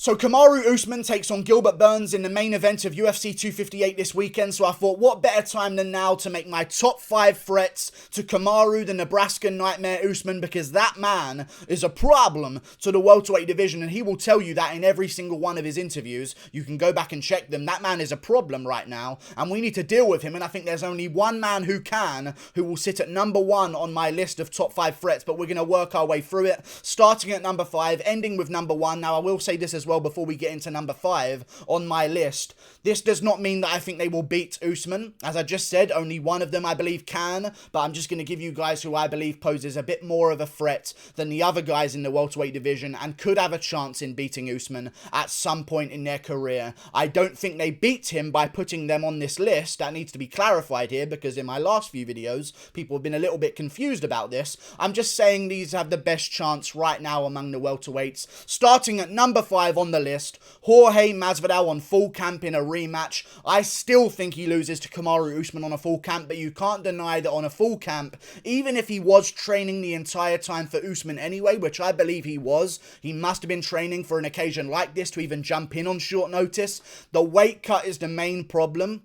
So Kamaru Usman takes on Gilbert Burns in the main event of UFC 258 this weekend, so I thought what better time than now to make my top 5 threats to Kamaru, the Nebraskan Nightmare Usman, because that man is a problem to the welterweight division, and he will tell you that in every single one of his interviews. You can go back and check them. That man is a problem right now, and we need to deal with him, and I think there's only one man who will sit at number 1 on my list of top 5 threats, but we're going to work our way through it, starting at number 5, ending with number 1. Now, I will say this as well before we get into number 5 on my list. This does not mean that I think they will beat Usman. As I just said, only one of them I believe can, but I'm just going to give you guys who I believe poses a bit more of a threat than the other guys in the welterweight division and could have a chance in beating Usman at some point in their career. I don't think they beat him by putting them on this list. That needs to be clarified here because in my last few videos, people have been a little bit confused about this. I'm just saying these have the best chance right now among the welterweights. Starting at number 5 on the list, Jorge Masvidal on full camp in a rematch. I still think he loses to Kamaru Usman on a full camp, but you can't deny that on a full camp, even if he was training the entire time for Usman anyway, which I believe he was, he must have been training for an occasion like this to even jump in on short notice. The weight cut is the main problem.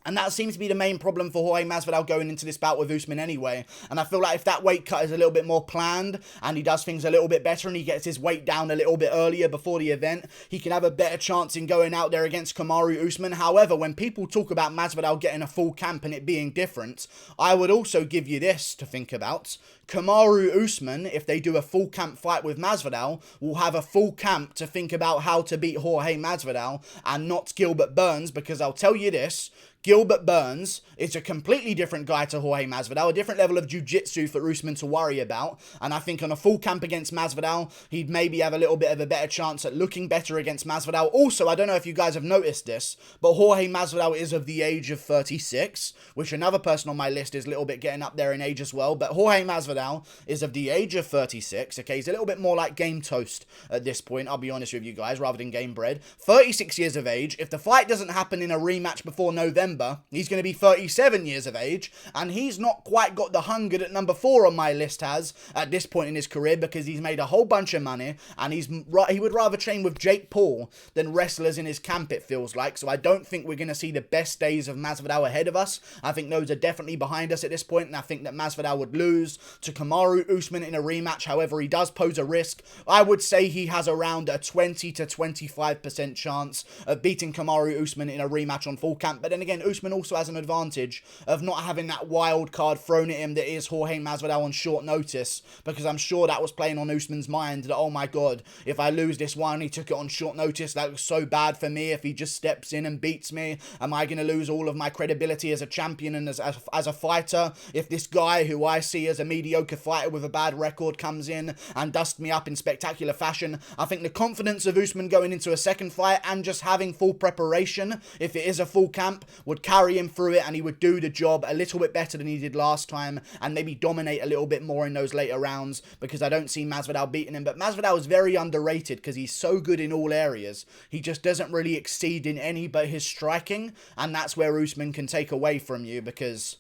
And that seems to be the main problem for Jorge Masvidal going into this bout with Usman anyway. And I feel like if that weight cut is a little bit more planned and he does things a little bit better and he gets his weight down a little bit earlier before the event, he can have a better chance in going out there against Kamaru Usman. However, when people talk about Masvidal getting a full camp and it being different, I would also give you this to think about. Kamaru Usman, if they do a full camp fight with Masvidal, will have a full camp to think about how to beat Jorge Masvidal and not Gilbert Burns, because I'll tell you this, Gilbert Burns is a completely different guy to Jorge Masvidal, a different level of jiu-jitsu for Usman to worry about, and I think on a full camp against Masvidal, he'd maybe have a little bit of a better chance at looking better against Masvidal. Also, I don't know if you guys have noticed this, but Jorge Masvidal is of the age of 36, which another person on my list is a little bit getting up there in age as well, but Jorge Masvidal is of the age of 36, okay, he's a little bit more like game toast at this point, I'll be honest with you guys, rather than game bread. 36 years of age. If the fight doesn't happen in a rematch before November, he's going to be 37 years of age, and he's not quite got the hunger that number 4 on my list has at this point in his career, because he's made a whole bunch of money, and he would rather train with Jake Paul than wrestlers in his camp, it feels like. So I don't think we're going to see the best days of Masvidal ahead of us. I think those are definitely behind us at this point, and I think that Masvidal would lose to Kamaru Usman in a rematch. However, he does pose a risk. I would say he has around a 20 to 25% chance of beating Kamaru Usman in a rematch on full camp, but then again, Usman also has an advantage of not having that wild card thrown at him that is Jorge Masvidal on short notice, because I'm sure that was playing on Usman's mind that, oh my god, if I lose this one, he took it on short notice, that was so bad for me. If he just steps in and beats me, am I going to lose all of my credibility as a champion and as a fighter if this guy who I see as a mediocre fighter with a bad record comes in and dusts me up in spectacular fashion? I think the confidence of Usman going into a second fight and just having full preparation, if it is a full camp, would carry him through it, and he would do the job a little bit better than he did last time and maybe dominate a little bit more in those later rounds, because I don't see Masvidal beating him. But Masvidal is very underrated because he's so good in all areas. He just doesn't really exceed in any but his striking, and that's where Usman can take away from you, because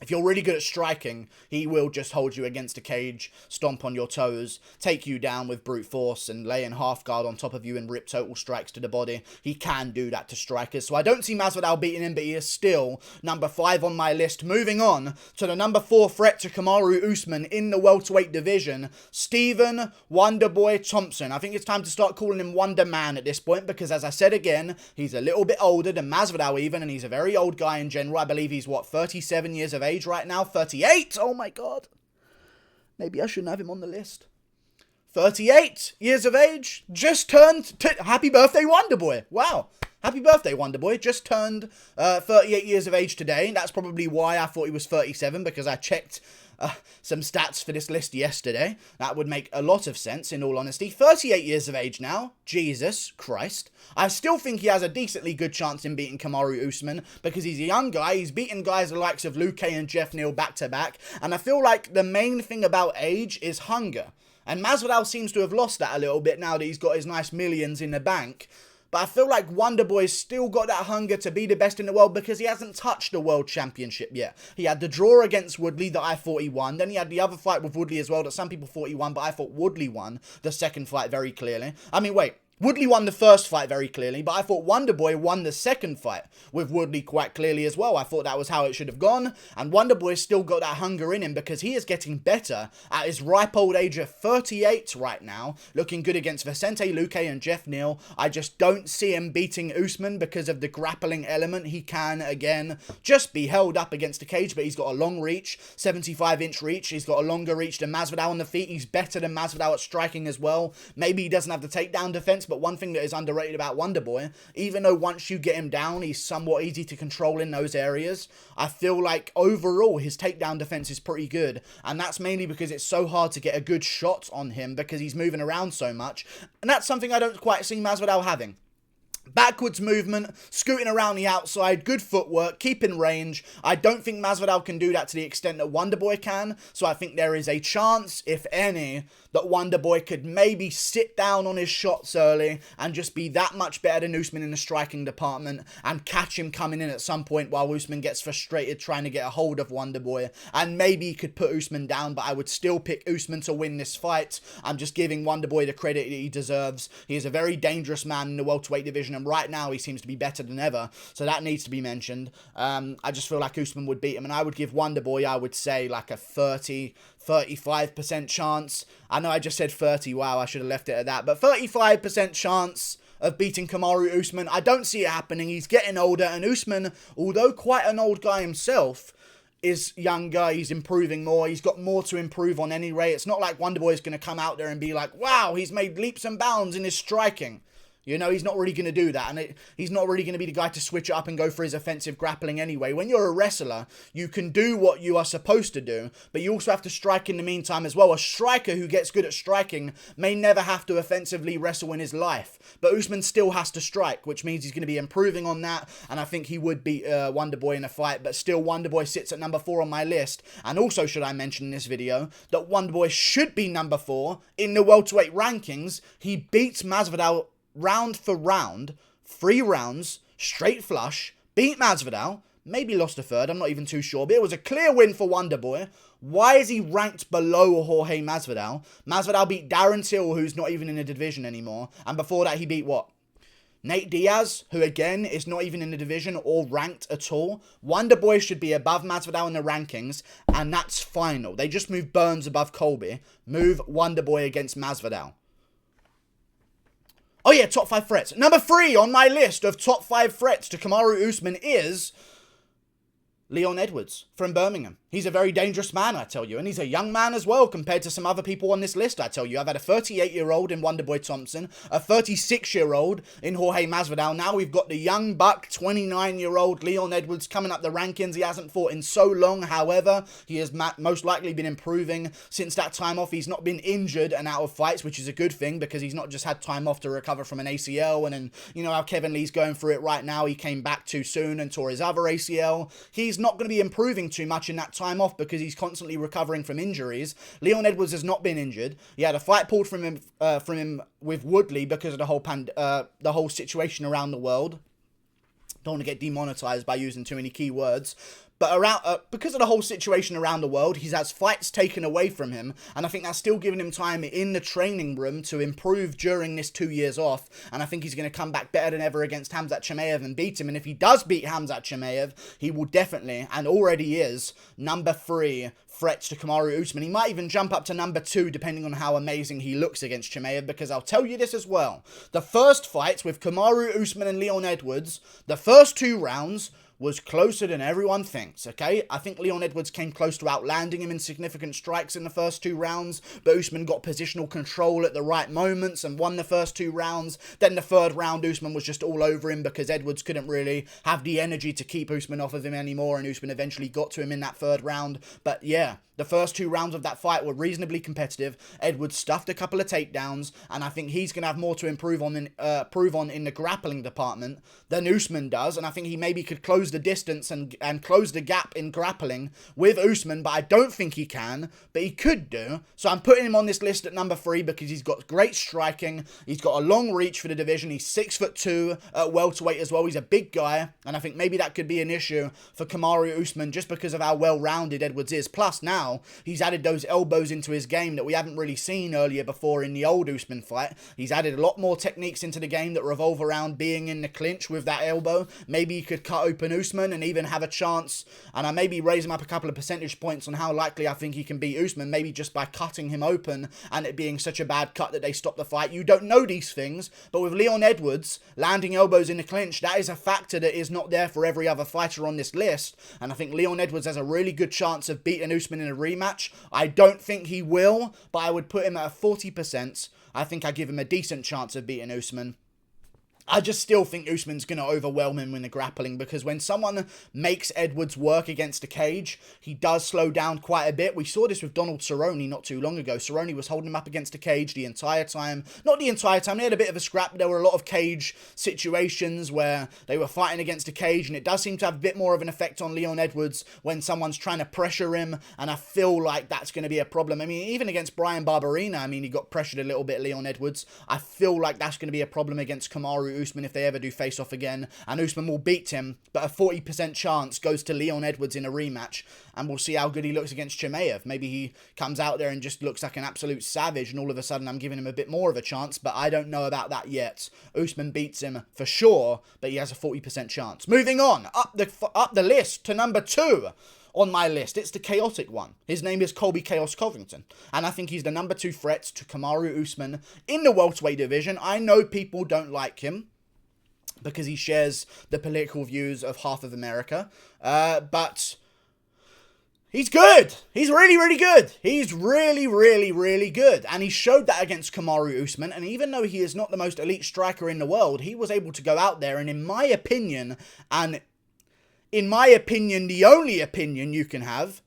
if you're really good at striking, he will just hold you against a cage, stomp on your toes, take you down with brute force, and lay in half guard on top of you and rip total strikes to the body. He can do that to strikers. So I don't see Masvidal beating him, but he is still number 5 on my list. Moving on to the number 4 threat to Kamaru Usman in the welterweight division, Stephen Wonderboy Thompson. I think it's time to start calling him Wonder Man at this point, because as I said again, he's a little bit older than Masvidal even, and he's a very old guy in general. I believe he's, 37 years of age right now? 38? Oh my god. Maybe I shouldn't have him on the list. 38 years of age. Just turned... Happy birthday, Wonderboy. Wow. Happy birthday, Wonderboy. Just turned 38 years of age today. That's probably why I thought he was 37, because I checked some stats for this list yesterday. That would make a lot of sense, in all honesty. 38 years of age now. Jesus Christ. I still think he has a decently good chance in beating Kamaru Usman, because he's a young guy. He's beaten guys the likes of Luke and Jeff Neal back to back, and I feel like the main thing about age is hunger. And Masvidal seems to have lost that a little bit now that he's got his nice millions in the bank. But I feel like Wonderboy's still got that hunger to be the best in the world, because he hasn't touched the world championship yet. He had the draw against Woodley that I thought he won. Then he had the other fight with Woodley as well that some people thought he won, but I thought Woodley won the second fight very clearly. I mean, wait. Woodley won the first fight very clearly, but I thought Wonderboy won the second fight with Woodley quite clearly as well. I thought that was how it should have gone, and Wonderboy's still got that hunger in him because he is getting better at his ripe old age of 38 right now, looking good against Vicente Luque and Jeff Neal. I just don't see him beating Usman because of the grappling element. He can, again, just be held up against the cage, but he's got a long reach, 75-inch reach. He's got a longer reach than Masvidal on the feet. He's better than Masvidal at striking as well. Maybe he doesn't have the takedown defense, but one thing that is underrated about Wonderboy, even though once you get him down, he's somewhat easy to control in those areas, I feel like overall his takedown defense is pretty good, and that's mainly because it's so hard to get a good shot on him because he's moving around so much, and that's something I don't quite see Masvidal having. Backwards movement, scooting around the outside, good footwork, keeping range. I don't think Masvidal can do that to the extent that Wonderboy can, so I think there is a chance, if any, that Wonderboy could maybe sit down on his shots early and just be that much better than Usman in the striking department and catch him coming in at some point while Usman gets frustrated trying to get a hold of Wonderboy, and maybe he could put Usman down, but I would still pick Usman to win this fight. I'm just giving Wonderboy the credit he deserves. He is a very dangerous man in the welterweight division, and right now he seems to be better than ever, so that needs to be mentioned. I just feel like Usman would beat him, and I would give Wonderboy, I would say, like a 35% chance. I know I just said 30, wow, I should have left it at that, but 35% chance of beating Kamaru Usman. I don't see it happening. He's getting older, and Usman, although quite an old guy himself, is younger, he's improving more, he's got more to improve on any rate. It's not like Wonderboy is going to come out there and be like, wow, he's made leaps and bounds in his striking. You know, he's not really going to do that, and he's not really going to be the guy to switch it up and go for his offensive grappling anyway. When you're a wrestler, you can do what you are supposed to do, but you also have to strike in the meantime as well. A striker who gets good at striking may never have to offensively wrestle in his life, but Usman still has to strike, which means he's going to be improving on that, and I think he would beat Wonderboy in a fight, but still Wonderboy sits at number 4 on my list. And also, should I mention in this video, that Wonderboy should be number 4 in the welterweight rankings. He beats Masvidal round for round, 3 rounds, straight flush, beat Masvidal, maybe lost a third, I'm not even too sure, but it was a clear win for Wonderboy. Why is he ranked below Jorge Masvidal? Masvidal beat Darren Till, who's not even in the division anymore, and before that he beat what? Nate Diaz, who again is not even in the division or ranked at all. Wonderboy should be above Masvidal in the rankings, and that's final. They just move Burns above Colby, move Wonderboy against Masvidal. Oh yeah, top 5 threats. Number 3 on my list of top 5 threats to Kamaru Usman is Leon Edwards from Birmingham. He's a very dangerous man, I tell you, and he's a young man as well compared to some other people on this list, I tell you. I've had a 38-year-old in Wonderboy Thompson, a 36-year-old in Jorge Masvidal. Now we've got the young buck, 29-year-old Leon Edwards coming up the rankings. He hasn't fought in so long, however. He has most likely been improving since that time off. He's not been injured and out of fights, which is a good thing because he's not just had time off to recover from an ACL, and then, you know how Kevin Lee's going through it right now. He came back too soon and tore his other ACL. He's not going to be improving too much in that time off because he's constantly recovering from injuries. Leon Edwards has not been injured. He had a fight pulled from him with Woodley because of the whole situation around the world. Don't want to get demonetized by using too many keywords. But because of the whole situation around the world, he has fights taken away from him, and I think that's still giving him time in the training room to improve during this 2 years off, and I think he's going to come back better than ever against Khamzat Chimaev and beat him, and if he does beat Khamzat Chimaev, he will definitely, and already is, number 3 threats to Kamaru Usman. He might even jump up to number 2 depending on how amazing he looks against Chimaev, because I'll tell you this as well. The first fight with Kamaru Usman and Leon Edwards, the first 2 rounds was closer than everyone thinks, okay? I think Leon Edwards came close to outlanding him in significant strikes in the first 2 rounds, but Usman got positional control at the right moments and won the first 2 rounds. Then the 3rd round, Usman was just all over him because Edwards couldn't really have the energy to keep Usman off of him anymore, and Usman eventually got to him in that 3rd round. But yeah, the first 2 rounds of that fight were reasonably competitive. Edwards stuffed a couple of takedowns, and I think he's going to have more to improve on in the grappling department than Usman does, and I think he maybe could close the distance and close the gap in grappling with Usman, but I don't think he can, but he could do. So I'm putting him on this list at number 3 because he's got great striking, he's got a long reach for the division, he's 6'2" at welterweight as well, he's a big guy, and I think maybe that could be an issue for Kamaru Usman just because of how well-rounded Edwards is. Plus now, now, he's added those elbows into his game that we haven't really seen earlier before in the old Usman fight. He's added a lot more techniques into the game that revolve around being in the clinch with that elbow. Maybe he could cut open Usman and even have a chance, and I maybe raise him up a couple of percentage points on how likely I think he can beat Usman, maybe just by cutting him open and it being such a bad cut that they stop the fight. You don't know these things, but with Leon Edwards landing elbows in the clinch, that is a factor that is not there for every other fighter on this list, and I think Leon Edwards has a really good chance of beating Usman in a rematch. I don't think he will, but I would put him at a 40%. I think I give him a decent chance of beating Usman. I just still think Usman's going to overwhelm him in the grappling, because when someone makes Edwards work against the cage, he does slow down quite a bit. We saw this with Donald Cerrone not too long ago. Cerrone was holding him up against the cage the entire time. Not the entire time, they had a bit of a scrap, but there were a lot of cage situations where they were fighting against the cage, and it does seem to have a bit more of an effect on Leon Edwards when someone's trying to pressure him, and I feel like that's going to be a problem. I mean, even against Brian Barberena, I mean, he got pressured a little bit, Leon Edwards. I feel like that's going to be a problem against Kamaru Usman if they ever do face off again, and Usman will beat him, but a 40% chance goes to Leon Edwards in a rematch, and we'll see how good he looks against Chimaev. Maybe he comes out there and just looks like an absolute savage, and all of a sudden I'm giving him a bit more of a chance, but I don't know about that yet. Usman beats him for sure, but he has a 40% chance. Moving on, up the list to number 2. On my list, it's the chaotic one. His name is Colby Chaos Covington, and I think he's the number 2 threat to Kamaru Usman in the welterweight division. I know people don't like him because he shares the political views of half of America, but he's good. He's really, really good. He's really, really, really good. And he showed that against Kamaru Usman. And even though he is not the most elite striker in the world, he was able to go out there and, in my opinion, the only opinion you can have,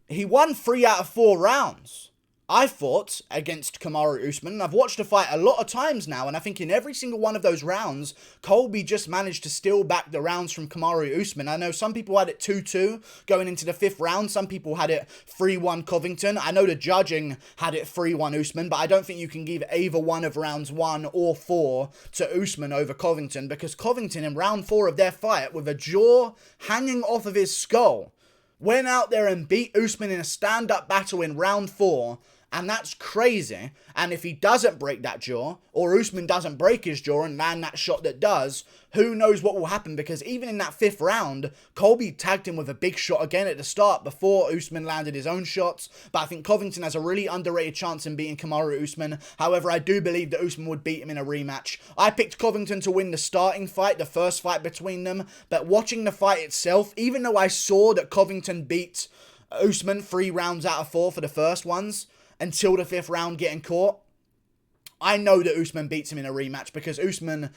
he won 3 out of 4 rounds. I fought against Kamaru Usman, and I've watched the fight a lot of times now, and I think in every single one of those rounds, Colby just managed to steal back the rounds from Kamaru Usman. I know some people had it 2-2 going into the 5th round. Some people had it 3-1 Covington. I know the judging had it 3-1 Usman, but I don't think you can give either one of rounds 1 or 4 to Usman over Covington, because Covington in round 4 of their fight, with a jaw hanging off of his skull, went out there and beat Usman in a stand-up battle in round 4. And that's crazy. And if he doesn't break that jaw, or Usman doesn't break his jaw and land that shot that does, who knows what will happen, because even in that 5th round, Colby tagged him with a big shot again at the start before Usman landed his own shots. But I think Covington has a really underrated chance in beating Kamaru Usman. However, I do believe that Usman would beat him in a rematch. I picked Covington to win the starting fight, the first fight between them. But watching the fight itself, even though I saw that Covington beat Usman 3 rounds out of 4 for the first ones, until the 5th round getting caught, I know that Usman beats him in a rematch, because Usman,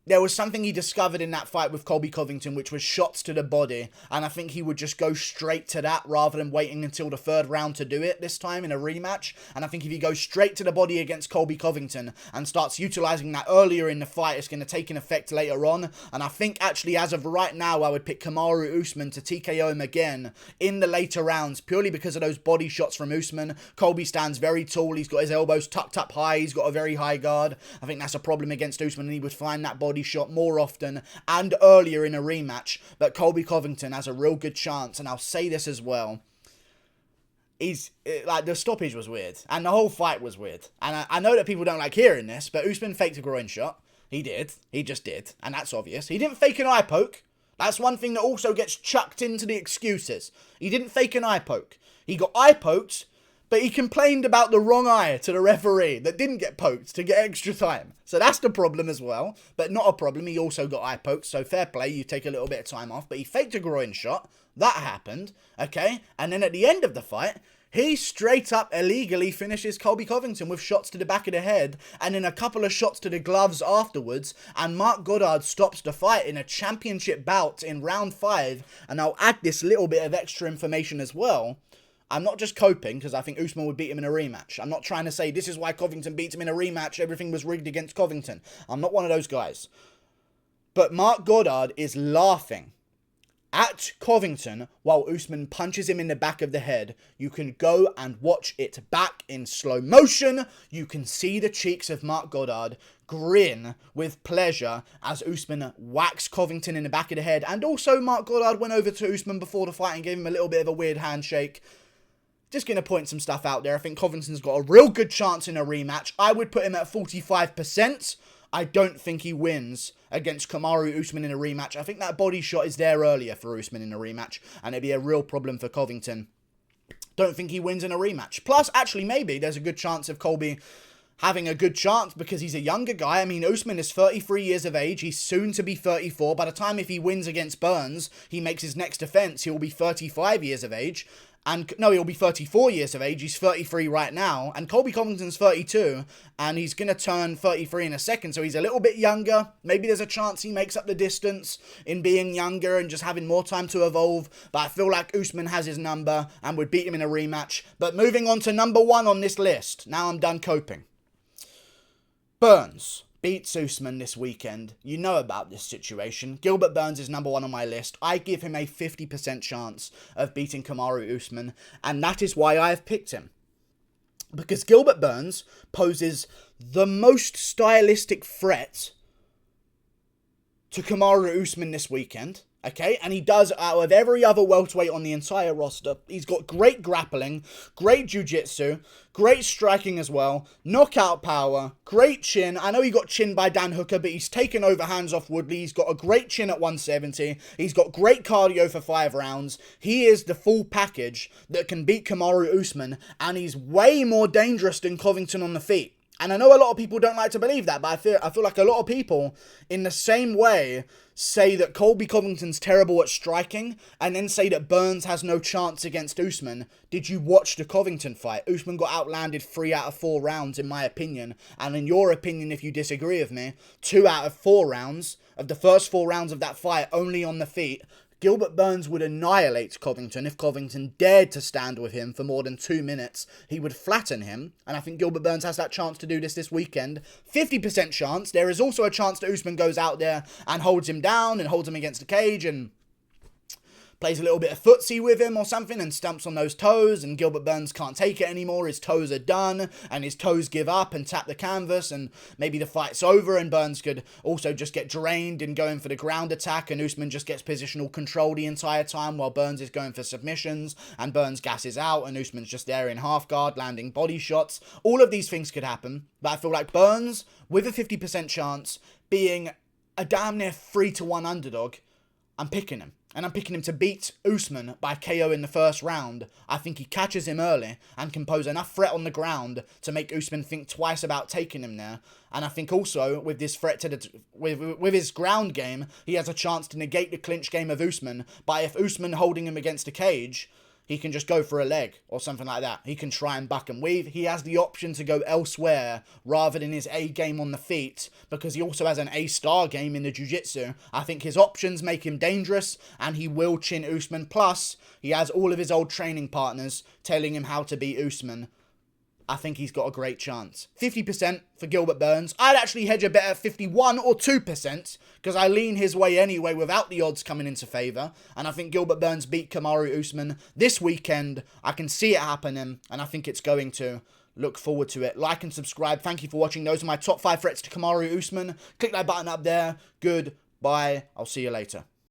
there was something he discovered in that fight with Colby Covington, which was shots to the body, and I think he would just go straight to that rather than waiting until the 3rd round to do it this time in a rematch. And I think if he goes straight to the body against Colby Covington and starts utilizing that earlier in the fight, it's going to take an effect later on. And I think actually as of right now, I would pick Kamaru Usman to TKO him again in the later rounds, purely because of those body shots from Usman. Colby stands very tall, he's got his elbows tucked up high, he's got a very high guard. I think that's a problem against Usman, and he would find that body shot more often and earlier in a rematch. But Colby Covington has a real good chance, and I'll say this as well, the stoppage was weird, and the whole fight was weird, and I know that people don't like hearing this, but Usman faked a groin shot. He just did, and that's obvious. He didn't fake an eye poke. That's one thing that also gets chucked into the excuses. He didn't fake an eye poke. He got eye poked, but he complained about the wrong eye to the referee that didn't get poked to get extra time. So that's the problem as well. But not a problem. He also got eye poked. So fair play. You take a little bit of time off. But he faked a groin shot. That happened. Okay. And then at the end of the fight, he straight up illegally finishes Colby Covington with shots to the back of the head. And then a couple of shots to the gloves afterwards. And Mark Goddard stops the fight in a championship bout in round 5. And I'll add this little bit of extra information as well. I'm not just coping because I think Usman would beat him in a rematch. I'm not trying to say this is why Covington beats him in a rematch. Everything was rigged against Covington. I'm not one of those guys. But Mark Goddard is laughing at Covington while Usman punches him in the back of the head. You can go and watch it back in slow motion. You can see the cheeks of Marc Goddard grin with pleasure as Usman whacks Covington in the back of the head. And also Marc Goddard went over to Usman before the fight and gave him a little bit of a weird handshake. Just going to point some stuff out there. I think Covington's got a real good chance in a rematch. I would put him at 45%. I don't think he wins against Kamaru Usman in a rematch. I think that body shot is there earlier for Usman in a rematch, and it'd be a real problem for Covington. Don't think he wins in a rematch. Plus, actually, maybe there's a good chance of Colby having a good chance because he's a younger guy. I mean, Usman is 33 years of age. He's soon to be 34. By the time if he wins against Burns, he makes his next defense, he'll be 35 years of age. And no, he'll be 34 years of age. He's 33 right now. And Colby Covington's 32. And he's going to turn 33 in a second. So he's a little bit younger. Maybe there's a chance he makes up the distance in being younger and just having more time to evolve. But I feel like Usman has his number and would beat him in a rematch. But moving on to number 1 on this list. Now I'm done coping. Burns beats Usman this weekend. You know about this situation. Gilbert Burns is number 1 on my list. I give him a 50% chance of beating Kamaru Usman, and that is why I have picked him. Because Gilbert Burns poses the most stylistic threat to Kamaru Usman this weekend. Okay, and he does out of every other welterweight on the entire roster. He's got great grappling, great jiu-jitsu, great striking as well, knockout power, great chin. I know he got chinned by Dan Hooker, but he's taken over hands off Woodley. He's got a great chin at 170. He's got great cardio for 5 rounds. He is the full package that can beat Kamaru Usman, and he's way more dangerous than Covington on the feet. And I know a lot of people don't like to believe that, but I feel like a lot of people, in the same way, say that Colby Covington's terrible at striking, and then say that Burns has no chance against Usman. Did you watch the Covington fight? Usman got outlanded 3 out of 4 rounds, in my opinion. And in your opinion, if you disagree with me, 2 out of 4 rounds, of the first 4 rounds of that fight, only on the feet. Gilbert Burns would annihilate Covington if Covington dared to stand with him for more than 2 minutes. He would flatten him, and I think Gilbert Burns has that chance to do this weekend. 50% chance. There is also a chance that Usman goes out there and holds him down and holds him against the cage and plays a little bit of footsie with him or something and stumps on those toes, and Gilbert Burns can't take it anymore. His toes are done and his toes give up and tap the canvas, and maybe the fight's over and Burns could also just get drained and going for the ground attack, and Usman just gets positional control the entire time while Burns is going for submissions, and Burns gasses out and Usman's just there in half guard landing body shots. All of these things could happen, but I feel like Burns, with a 50% chance, being a damn near 3-1 underdog, I'm picking him. And I'm picking him to beat Usman by KO in the first round. I think he catches him early and can pose enough threat on the ground to make Usman think twice about taking him there. And I think also with this threat to with his ground game, he has a chance to negate the clinch game of Usman. But if Usman holding him against a cage, he can just go for a leg or something like that. He can try and buck and weave. He has the option to go elsewhere rather than his A game on the feet, because he also has an A-star game in the jiu-jitsu. I think his options make him dangerous, and he will chin Usman. Plus, he has all of his old training partners telling him how to beat Usman. I think he's got a great chance. 50% for Gilbert Burns. I'd actually hedge a bet at 51 or 2% because I lean his way anyway without the odds coming into favour. And I think Gilbert Burns beat Kamaru Usman this weekend. I can see it happening, and I think it's going to. Look forward to it. Like and subscribe. Thank you for watching. Those are my top 5 threats to Kamaru Usman. Click that button up there. Goodbye. I'll see you later.